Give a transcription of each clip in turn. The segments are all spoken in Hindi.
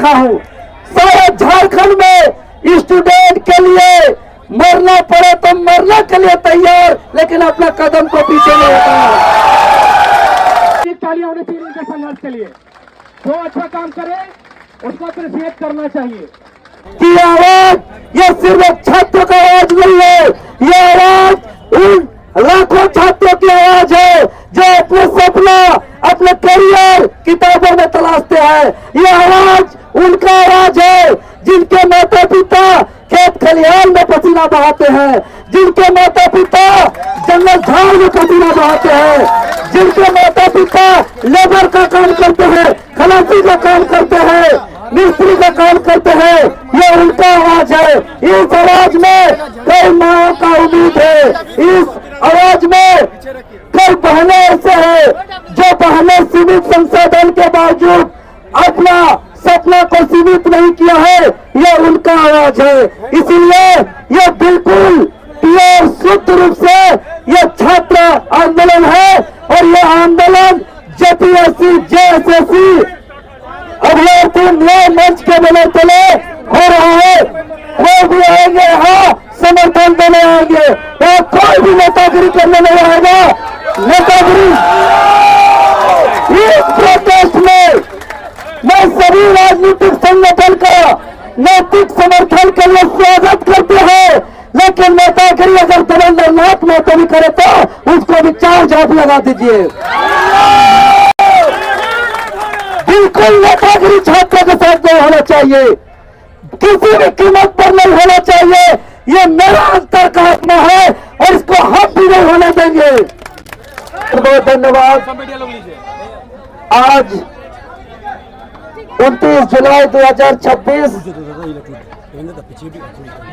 देखा हूं। सारे झारखंड में स्टूडेंट के लिए मरना पड़े तो मरने के लिए तैयार, लेकिन अपना कदम को पीछे नहीं हटाना। तालियां होनी चाहिए इनके संघर्ष के लिए। जो अच्छा काम करे उसको अप्रिशिएट करना चाहिए। की आवाज ये सिर्फ एक छात्र का आवाज नहीं है, ये आवाज उन लाखों छात्रों की आवाज है जो अपने सपना, अपने करियर किताबों में तलाशते हैं। ये आवाज उनका आवाज है जिनके माता पिता खेत खलिहान में पसीना बहाते हैं, जिनके माता पिता जंगल झाड़ में पसीना बहाते हैं, जिनके माता पिता लेबर का काम करते हैं, खलासी का काम करते हैं, मिस्त्री का काम करते हैं। ये उनका आवाज है। इस आवाज में कई माओ का उम्मीद है। इस आवाज में कई बहनें ऐसे हैं जो बहनें सीमित संसाधन के बावजूद अपना सपना को सीमित नहीं किया है। ये उनका आवाज है। इसीलिए ये बिल्कुल प्योर शुद्ध रूप से ये छात्र आंदोलन है और ये आंदोलन जेपीएससी जेएसएससी अभ्यर्थी नए मंच के बने चले हो रहा है। कोई भी आएंगे यहाँ समर्थन देने आएंगे, तो कोई भी नेतागिरी करने नहीं आएगा। नेतागिरी इस प्रोटेस्ट में मैं सभी राजनीतिक संगठन का नैतिक समर्थन के लिए स्वागत करते हैं, लेकिन नेतागिरी अगर देवेंद्र नाथ महतो भी करे तो उसको भी 4 जॉब लगा दीजिए। बिल्कुल नेतागिरी छात्रों के साथ नहीं होना चाहिए, किसी भी कीमत पर नहीं होना चाहिए। ये मेरा अंतर का अपना है और इसको हम भी नहीं होने देंगे। बहुत धन्यवाद। आज 29 जुलाई 2026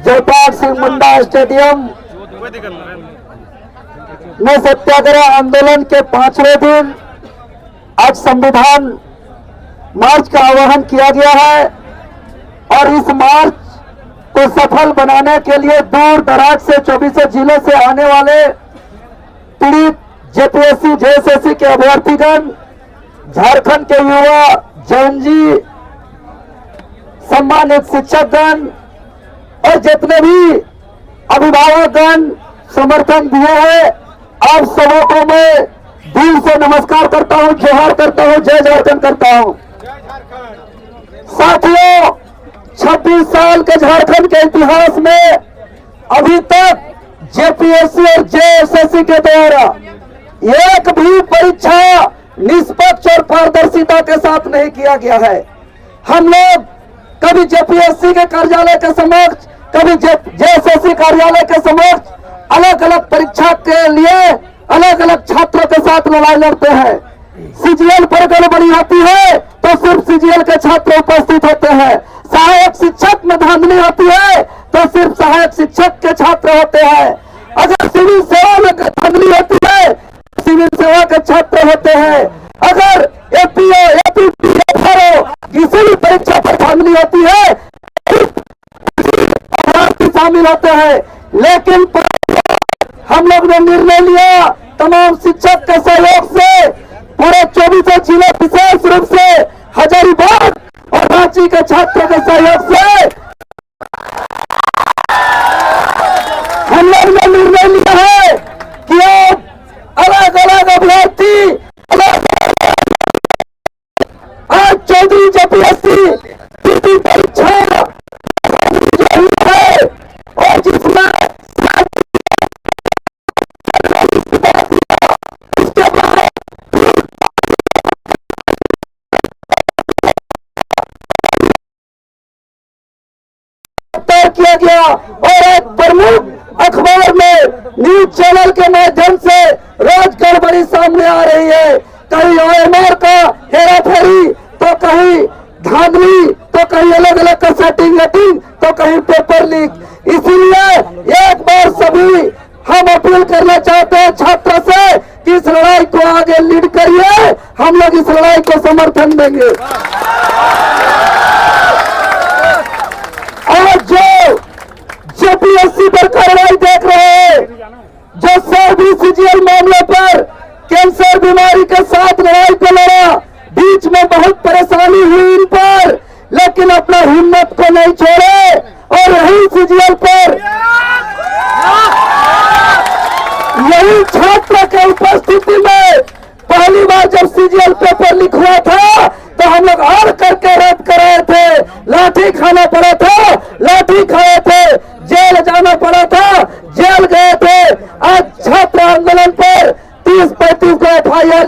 जयपाल सिंह मुंडा स्टेडियम में सत्याग्रह आंदोलन के 5वें दिन आज संविधान मार्च का आह्वान किया गया है और इस मार्च को सफल बनाने के लिए दूर दराज से 24 जिलों से आने वाले पीड़ित जेपीएससी जेएसएससी के अभ्यर्थीगण, झारखंड के युवा जैनजी, सम्मानित शिक्षकगण और जितने भी अभिभावकगण समर्थन दिए हैं, आप सबों को मैं दिल से नमस्कार करता हूं, जोहार करता हूं, जय झारखंड करता हूं। साथियों, 26 साल के झारखंड के इतिहास में अभी तक जेपीएससी और जेएसएससी के द्वारा एक भी परीक्षा निष्पक्ष और पारदर्शिता के साथ नहीं किया गया है। हम लोग कभी जेपीएससी के कार्यालय के समक्ष, कभी जेएसएससी कार्यालय के समक्ष अलग अलग परीक्षा के लिए अलग अलग छात्रों के साथ लड़ाई लड़ते हैं। सीजीएल पर गड़बड़ी होती है तो सिर्फ सीजीएल के छात्र उपस्थित होते हैं। सहायक शिक्षक में धांधली होती है तो सिर्फ सहायक शिक्षक के छात्र होते हैं। अगर सिविल सेवा में धांधली होती है, सिविल सेवा के छात्र होते हैं। अगर एपीओ, एपीपी, एफआरओ किसी भी परीक्षा पर धांधली होती है, शामिल होते हैं। लेकिन हम लोग ने निर्णय लिया तमाम शिक्षक के सहयोग से पूरे 24 जिले, विशेष रूप से हजारीबाग और रांची के छात्रों के सहयोग से हम लोग ने निर्णय लिया है कि अब अलग अलग अभ्यर्थी आज चौधरी जेपीएससी परीक्षा है और जिसमें किया गया और एक प्रमुख अखबार में न्यूज चैनल के माध्यम से रोज गड़बड़ी सामने आ रही है। कहीं ओएमआर का हेराफेरी, तो कहीं धांधली, तो कहीं अलग अलग का सेटिंग वेटिंग, तो कहीं पेपर लीक। इसीलिए एक बार सभी हम अपील करना चाहते हैं छात्रों से कि इस लड़ाई को आगे लीड करिए। हम लोग इस लड़ाई को समर्थन देंगे। और जो जेपीएससी पर कार्रवाई देख रहे हैं, जो 120 सीजीएल मामले पर कैंसर बीमारी के साथ लड़ाई को लड़ा, बीच में बहुत परेशानी हुई इन पर, लेकिन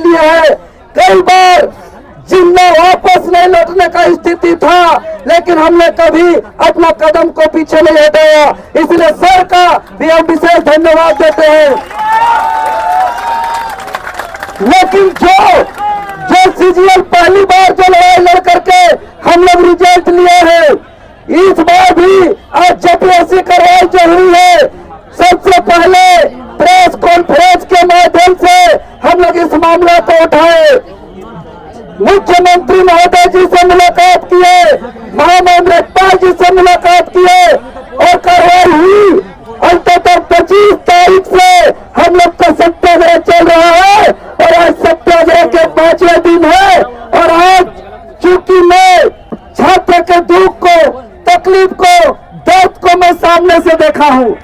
लिए हैं। कई बार जिन्हें वापस नहीं लौटने का स्थिति था, लेकिन हमने कभी अपना कदम को पीछे नहीं हटाया। इसलिए सर का भी हम विशेष धन्यवाद देते हैं। लेकिन जो सीजीएल पहली बार जो लड़ाई लड़ करके हम लोग रिजल्ट लिए हैं, इस बार भी आज जबरदस्ती कार्रवाई जो हुई है, सबसे पहले प्रेस कॉन्फ्रेंस के माध्यम से हम लोग इस मामला को उठाए, मुख्यमंत्री महोदय जी से मुलाकात किए, महामहिम रेखपाल जी से मुलाकात किए और कार्रवाई हुई। अंततः 25 तारीख से हम लोग का सत्याग्रह चल रहा है और आज सत्याग्रह के 5वें दिन है। और आज चूंकि मैं छात्र के दुख को, तकलीफ को, दर्द को मैं सामने से देखा हूँ।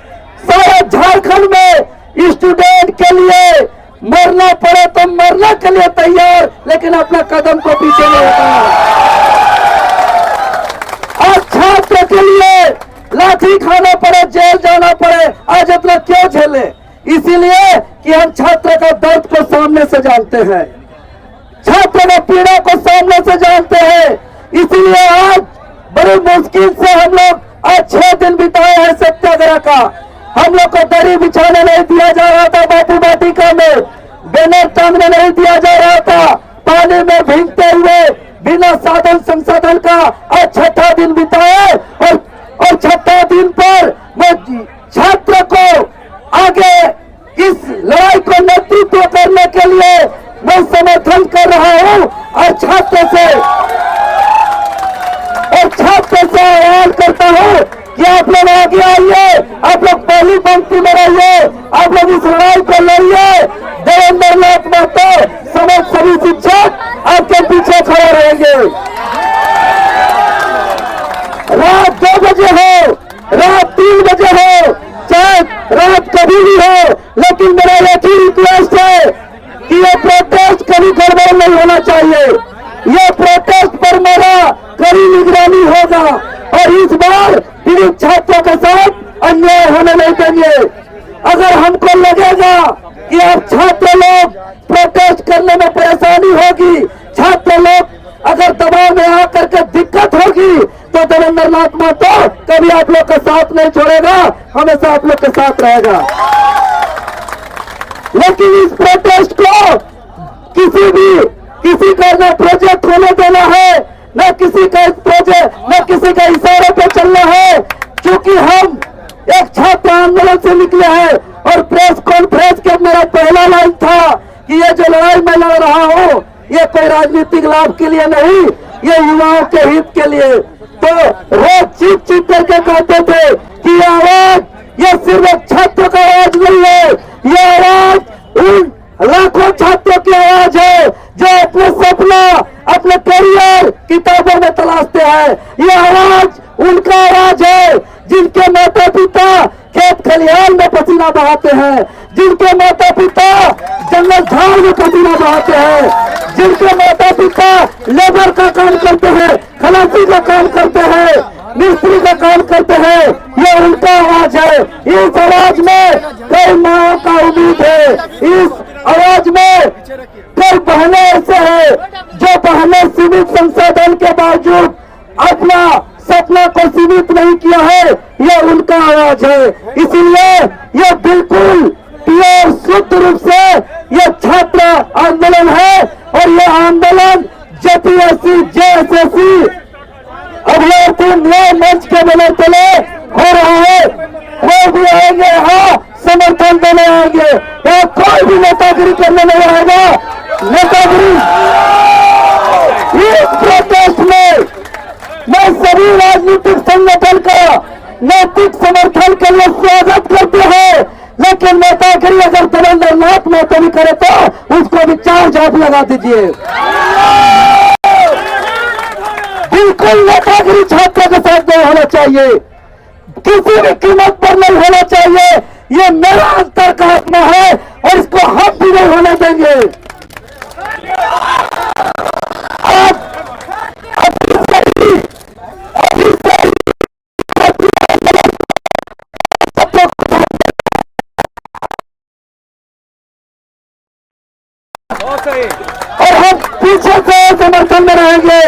सारा झारखंड में स्टूडेंट के लिए मरना पड़े तो मरने के लिए तैयार, लेकिन अपना कदम को पीछे नहीं हटाया। आज छात्र के लिए लाठी खाना पड़े, जेल जाना पड़े, आज इतना क्यों झेले? इसीलिए कि हम छात्र का दर्द को सामने से जानते हैं, छात्र की पीड़ा को सामने से जानते हैं। इसीलिए आज बड़ी मुश्किल से हम लोग आज 6 दिन बिताए हैं सत्याग्रह का। हम लोग को दरी बिछाने नहीं दिया जा रहा था, बापू वाटिका में बैनर टांगने नहीं दिया जा रहा था, पानी में भीगते हुए बिना साधन संसाधन का आज 6ठा दिन बिताए। और 6ठा दिन पर मैं छात्र को आगे इस लड़ाई को नेतृत्व करने के लिए मैं समर्थन कर रहा हूं और छात्र से आह्वान करता हूं कि आप लोग आगे आइए, आप लोग पहली पंक्ति में रहिए, आप लोग इस लड़ाई को लड़िए। देवेंद्र नाथ महतो समेत सभी शिक्षक आपके पीछे खड़े रहेंगे। रात 2 बजे हो, रात 3 बजे हो, चाहे रात कभी भी हो, लेकिन मेरा एक ही रिक्वेस्ट है कि ये प्रोटेस्ट कभी गड़बड़ नहीं होना चाहिए। ये प्रोटेस्ट पर मेरा कड़ी निगरानी होगा और इस बार पीड़ित छात्रों के साथ अन्याय होने नहीं देंगे। अगर हमको लगेगा कि अब छात्र लोग प्रोटेस्ट करने में परेशानी होगी, छात्र लोग अगर दबाव में आकर के दिक्कत होगी, तो देवेंद्र नाथ महतो कभी आप लोग का साथ नहीं छोड़ेगा, हमेशा आप लोग के साथ रहेगा। लेकिन इस प्रोटेस्ट को किसी का न प्रोजेक्ट होने देना है, न किसी का प्रोजेक्ट, न किसी का इशारे पे चलना है, क्योंकि हम एक छात्र आंदोलन से निकले हैं। और प्रेस कॉन्फ्रेंस के मेरा पहला लाइन था कि ये जो लड़ाई मैं लड़ रहा हूँ, ये कोई राजनीतिक लाभ के लिए नहीं, ये युवाओं के हित के लिए। तो रोज चीख करके कहते थे कि ये आवाज, ये सिर्फ एक छात्र का आवाज नहीं है, ये आवाज उन लाखों छात्रों की आवाज है जो अपने सपना, अपने करियर किताबों में तलाशते हैं। ये आवाज उनका आवाज है जिनके माता पिता खेत खलिहान में पसीना बहाते हैं, जिनके माता पिता जंगल झाड़ में पसीना बहाते हैं, जिनके माता पिता लेबर का काम करते हैं, खलासी का काम करते हैं, मिस्त्री का काम करते हैं। ये उनका आवाज है। इस आवाज में कई माओं का उम्मीद है। इस आवाज में कई बहनें ऐसे हैं जो बहनें सीमित संसाधन के बावजूद अपना सपना को सीमित नहीं किया है, ये उनका आवाज है। इसीलिए ये बिल्कुल प्योर शुद्ध रूप से ये छात्र आंदोलन है और ये आंदोलन जेपीएससी, जेएसएससी अभ्यर्थी नए मंच के बने चले हो रहा है। वो भी आएंगे, हाँ समर्थन देने आएंगे, या कोई भी नेतागिरी करने नहीं आएगा। नेतागिरी इस प्रोटेस्ट में मैं सभी राजनीतिक संगठन का नैतिक समर्थन के लिए स्वागत करते हैं, लेकिन नेतागिरी अगर देवेंद्र नाथ महतो भी करे तो उसको भी 4 झाप लगा दीजिए। बिल्कुल नेतागिरी छात्रों के साथ नहीं होना चाहिए, किसी भी कीमत पर नहीं होना चाहिए। ये मेरा अंतर का आत्मा है और इसको हम भी नहीं होने देंगे। और हम पीछे से समर्थन में रहेंगे।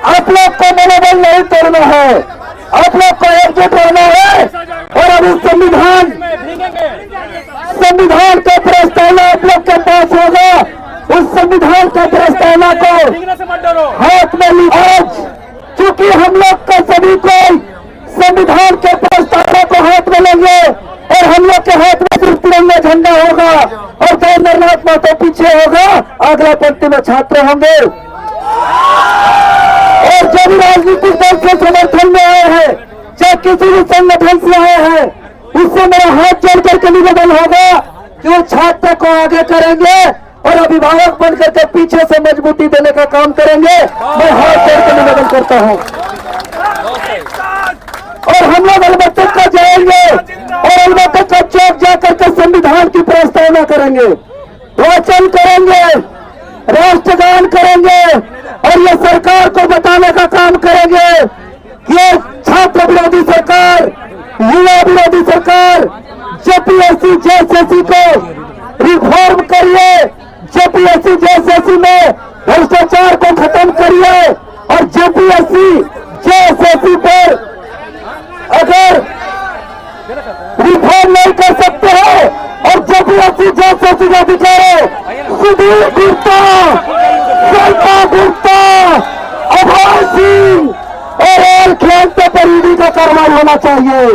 आप लोग को मनोबल नहीं तोड़ना है, आप लोग को एकजुट होना है। और अब इस संविधान का प्रस्तावना आप लोग के पास होगा, उस संविधान का प्रस्तावना को हाथ में ली। आज चूंकि हम लोग का सभी कोई संविधान के प्रस्तावना को हाथ में लेंगे और हम लोग के हाथ में सिर्फ तिरंगा झंडा होगा और देवेंद्रनाथ महतो पीछे होगा, अगला पंक्ति में छात्र होंगे। और जो भी राजनीतिक दल से समर्थन में आए हैं, चाहे किसी भी संगठन से आए हैं, उससे मेरा हाथ जोड़ करके निवेदन होगा कि वो छात्र को आगे करेंगे और अभिभावक बनकर के पीछे से मजबूती देने का काम करेंगे। मैं हाथ जोड़ कर निवेदन करता हूं। और हम लोग अलबत्ता का जाएंगे और अलबत्ता का चौक जाकर के संविधान की प्रस्तावना करेंगे, वाचन करेंगे, राष्ट्रगान करेंगे और ये सरकार को बताने का काम करेंगे कि ये छात्र विरोधी सरकार, युवा विरोधी सरकार, जेपीएससी जेएसएससी को रिफॉर्म करिए, जेपीएससी जेएसएससी में भ्रष्टाचार को खत्म करिए और जेपीएससी जेएसएससी पर अगर रिफॉर्म नहीं कर सकते हो और जेपीएससी जेएसएससी का अधिकारी सुधीर गुप्ता, शिल्पा गुप्ता, अभय सिंह और खेलते पर ईडी का कार्रवाई होना चाहिए।